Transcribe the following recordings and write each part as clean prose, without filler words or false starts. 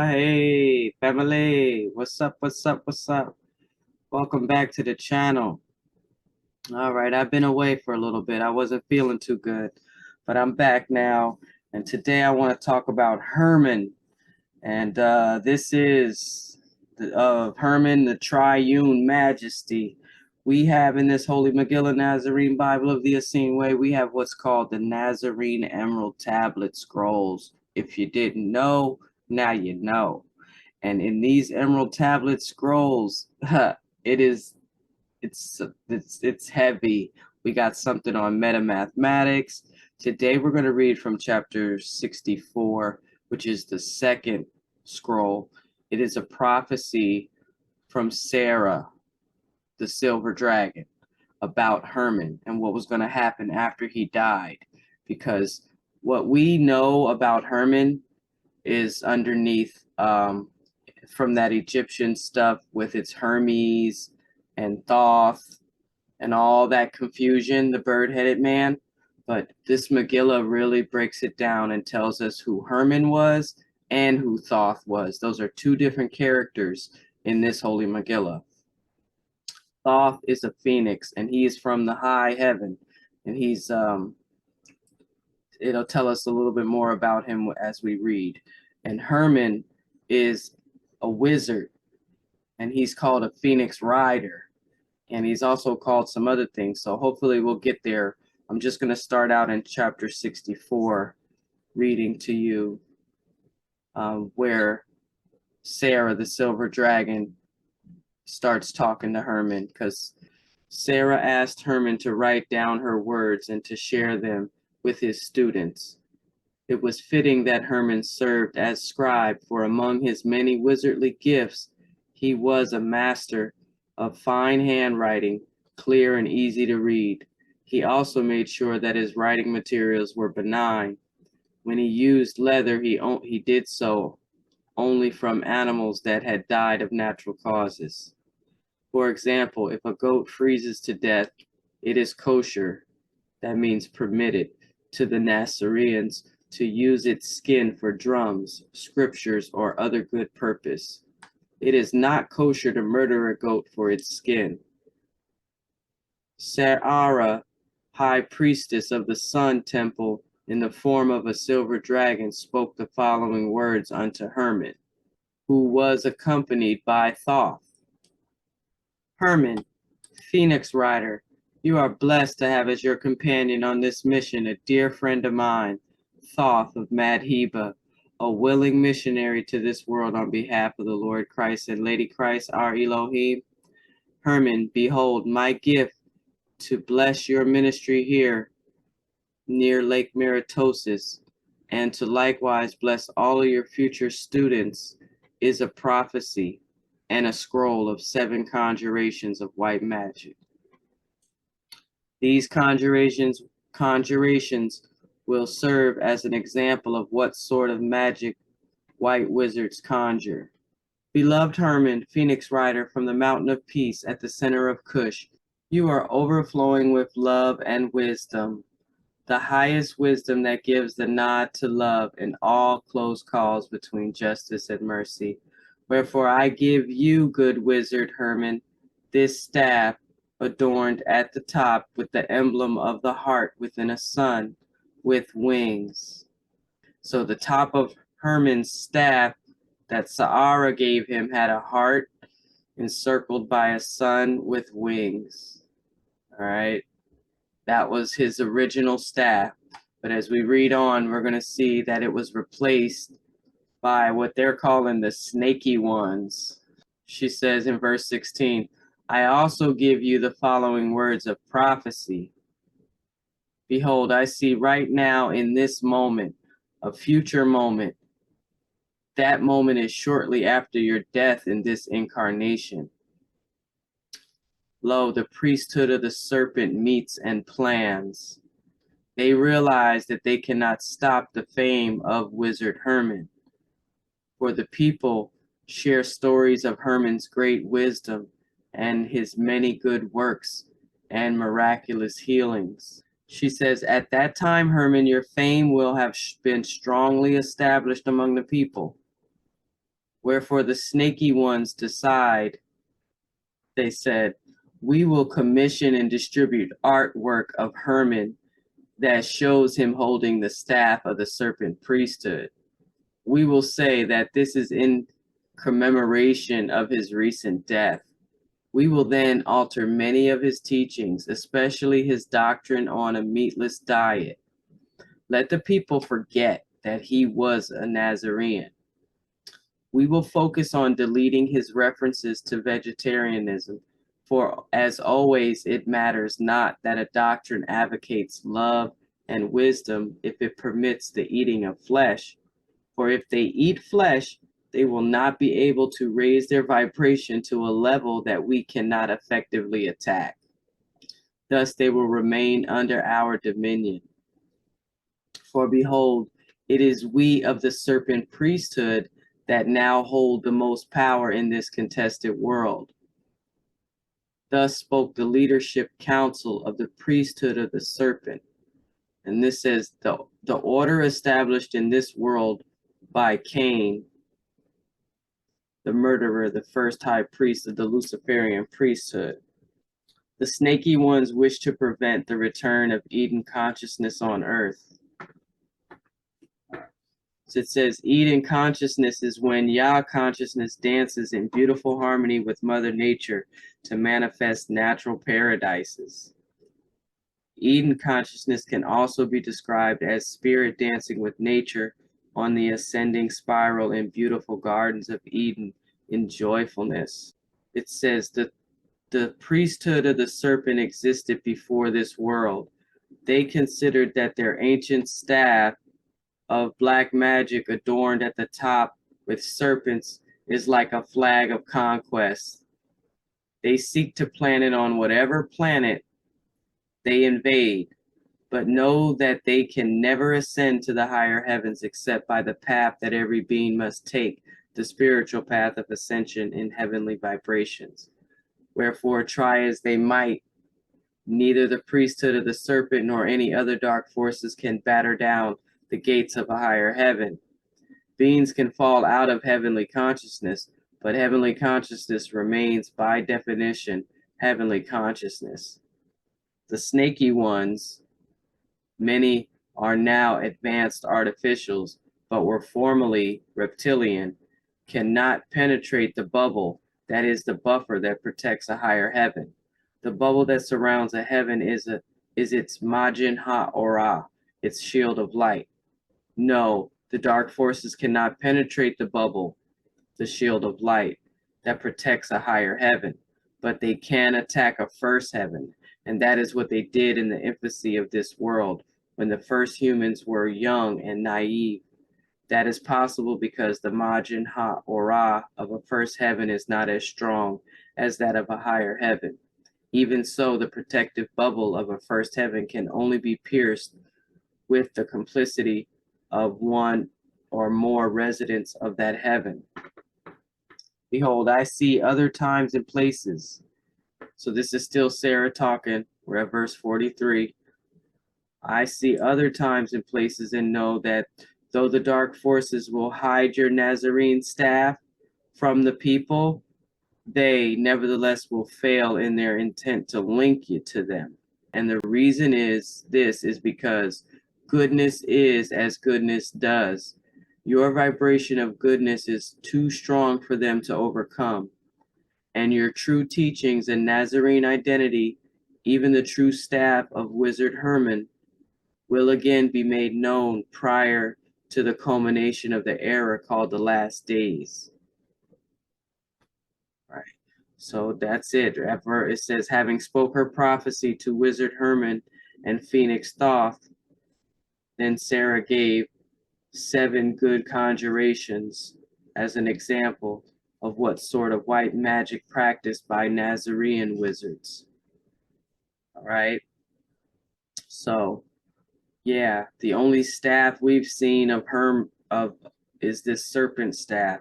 Hey, family. What's up? What's up? What's up? Welcome back to the channel. All right, I've been away for a little bit. I wasn't feeling too good, but I'm back now. And today I want to talk about Hermon. And this is Hermon, the Triune Majesty. We have in this Holy Megillah Nasarean Bible of the Essene Way, we have what's called the Nazarene Emerald Tablet Scrolls. If you didn't know, now you know. And in these Emerald Tablet Scrolls, it's heavy. We got something on meta mathematics. Today we're going to read from chapter 64, which is the second scroll. It is a prophecy from Sarah, the silver dragon, about Hermon and what was going to happen after he died. Because what we know about Hermon is underneath from that Egyptian stuff with its Hermes and Thoth and all that confusion, the bird-headed man. But this Megillah really breaks it down and tells us who Hermon was and who Thoth was. Those are two different characters in this Holy Megillah. Thoth is a phoenix, and he is from the high heaven, and he's it'll tell us a little bit more about him as we read. And Hermon is a wizard, and he's called a phoenix rider, and he's also called some other things. So hopefully we'll get there. I'm just going to start out in chapter 64, reading to you where Sarah, the silver dragon, starts talking to Hermon, because Sarah asked Hermon to write down her words and to share them with his students. It was fitting that Hermon served as scribe, for among his many wizardly gifts, he was a master of fine handwriting, clear and easy to read. He also made sure that his writing materials were benign. When he used leather, he did so only from animals that had died of natural causes. For example, if a goat freezes to death, it is kosher, that means permitted, to the Nazareans to use its skin for drums, scriptures, or other good purpose. It is not kosher to murder a goat for its skin. Sarah, high priestess of the sun temple, in the form of a silver dragon, spoke the following words unto Hermon, who was accompanied by Thoth. Hermon, Phoenix Rider, you are blessed to have as your companion on this mission a dear friend of mine, Thoth of Madheba, a willing missionary to this world on behalf of the Lord Christ and Lady Christ, our Elohim. Hermon, behold, my gift to bless your ministry here near Lake Meritosis, and to likewise bless all of your future students, is a prophecy and a scroll of 7 conjurations of white magic. These conjurations will serve as an example of what sort of magic white wizards conjure. Beloved Hermon, Phoenix Rider from the Mountain of Peace at the center of Cush, you are overflowing with love and wisdom, the highest wisdom that gives the nod to love in all close calls between justice and mercy. Wherefore I give you, good wizard Hermon, this staff adorned at the top with the emblem of the heart within a sun with wings. So the top of Hermon's staff that Sarah gave him had a heart encircled by a sun with wings. All right. That was his original staff. But as we read on, we're going to see that it was replaced by what they're calling the snaky ones. She says in verse 16, I also give you the following words of prophecy. Behold, I see right now in this moment, a future moment. That moment is shortly after your death in this incarnation. Lo, the priesthood of the serpent meets and plans. They realize that they cannot stop the fame of Wizard Hermon, for the people share stories of Hermon's great wisdom and his many good works and miraculous healings. She says, at that time, Hermon, your fame will have been strongly established among the people. Wherefore the snaky ones decide, they said, we will commission and distribute artwork of Hermon that shows him holding the staff of the serpent priesthood. We will say that this is in commemoration of his recent death. We will then alter many of his teachings, especially his doctrine on a meatless diet. Let the people forget that he was a Nazarene. We will focus on deleting his references to vegetarianism, for as always, it matters not that a doctrine advocates love and wisdom if it permits the eating of flesh. For if they eat flesh, they will not be able to raise their vibration to a level that we cannot effectively attack. Thus they will remain under our dominion. For behold, it is we of the serpent priesthood that now hold the most power in this contested world. Thus spoke the leadership council of the priesthood of the serpent. And this says, the order established in this world by Cain, the murderer, the first high priest of the Luciferian priesthood. The snaky ones wish to prevent the return of Eden consciousness on earth. So it says, Eden consciousness is when Yah consciousness dances in beautiful harmony with Mother Nature to manifest natural paradises. Eden consciousness can also be described as spirit dancing with nature on the ascending spiral in beautiful gardens of Eden in joyfulness. It says that the priesthood of the serpent existed before this world. They considered that their ancient staff of black magic adorned at the top with serpents is like a flag of conquest. They seek to plant it on whatever planet they invade, but know that they can never ascend to the higher heavens except by the path that every being must take, the spiritual path of ascension in heavenly vibrations. Wherefore, try as they might, neither the priesthood of the serpent nor any other dark forces can batter down the gates of a higher heaven. Beings can fall out of heavenly consciousness, but heavenly consciousness remains by definition heavenly consciousness. The snaky ones, many are now advanced artificials, but were formerly reptilian, cannot penetrate the bubble that is the buffer that protects a higher heaven. The bubble that surrounds a heaven is its Majin Ha-Ora, its shield of light. No, the dark forces cannot penetrate the bubble, the shield of light that protects a higher heaven, but they can attack a first heaven, and that is what they did in the infancy of this world, when the first humans were young and naive. That is possible because the Majin Ha-Ora of a first heaven is not as strong as that of a higher heaven. Even so, the protective bubble of a first heaven can only be pierced with the complicity of one or more residents of that heaven. Behold, I see other times and places. So this is still Sarah talking. We're at verse 43. I see other times and places and know that though the dark forces will hide your Nazarene staff from the people, they nevertheless will fail in their intent to link you to them. And the reason is because goodness is as goodness does. Your vibration of goodness is too strong for them to overcome. And your true teachings and Nazarene identity, even the true staff of Wizard Hermon, will again be made known prior to the culmination of the era called the last days. Right. So that's it. It says, having spoke her prophecy to Wizard Hermon and Phoenix Thoth, then Sarah gave 7 good conjurations as an example of what sort of white magic practiced by Nazarean wizards. All right. So, yeah, the only staff we've seen of is this serpent staff.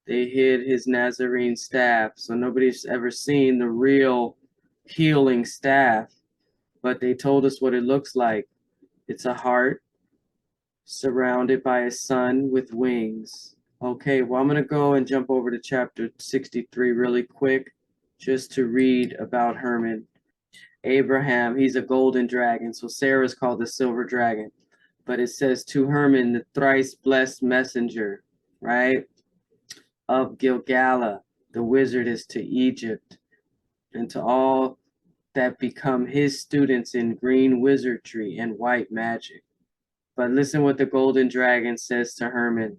They hid his Nazarene staff, so nobody's ever seen the real healing staff, but they told us what it looks like. It's a heart surrounded by a sun with wings. Okay, well, I'm going to go and jump over to chapter 63 really quick just to read about Hermon. Abraham, he's a golden dragon, so Sarah's called the silver dragon. But it says to Hermon, the thrice blessed messenger, right, of Gilgala, the wizardess to Egypt, and to all that become his students in green wizardry and white magic. But listen what the golden dragon says to Hermon.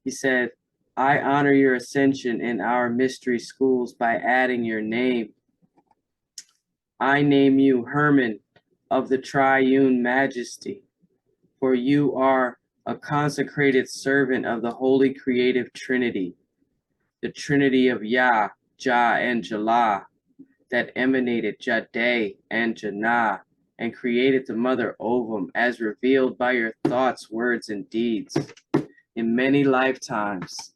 He said, I honor your ascension in our mystery schools by adding your name. I name you Hermon of the Triune Majesty, for you are a consecrated servant of the Holy Creative Trinity, the Trinity of Yah, Jah, and Jalah, that emanated Jadeh and Janah, and created the mother ovum as revealed by your thoughts, words, and deeds in many lifetimes.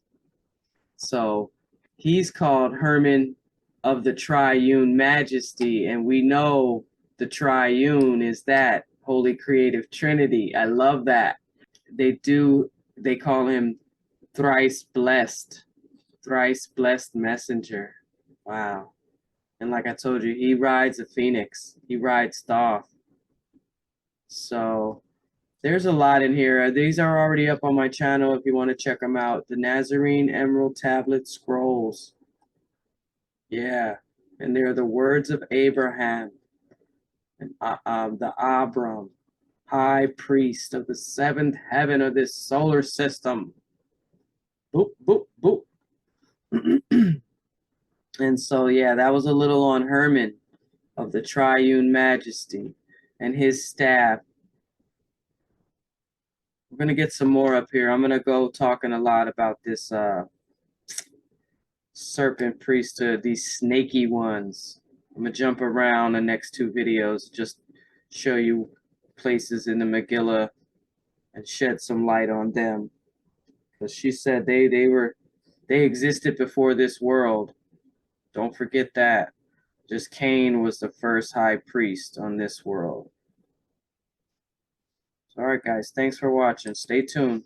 So he's called Hermon of the Triune Majesty, and we know the Triune is that Holy Creative Trinity. I love that. They call him thrice blessed messenger. Wow. And like I told you, he rides a phoenix. He rides Thoth. So there's a lot in here. These are already up on my channel if you want to check them out. The Nazarene Emerald Tablet Scrolls. Yeah. And they're the words of Abraham and the Abram, high priest of the seventh heaven of this solar system. Boop, boop, boop. And so, yeah, that was a little on Hermon of the Triune Majesty and his staff. We're going to get some more up here. I'm going to go talking a lot about this serpent priesthood, these snaky ones. I'm going to jump around the next two videos, just show you places in the Megillah and shed some light on them. Because she said they existed before this world. Don't forget that. Just Cain was the first high priest on this world. All right, guys. Thanks for watching. Stay tuned.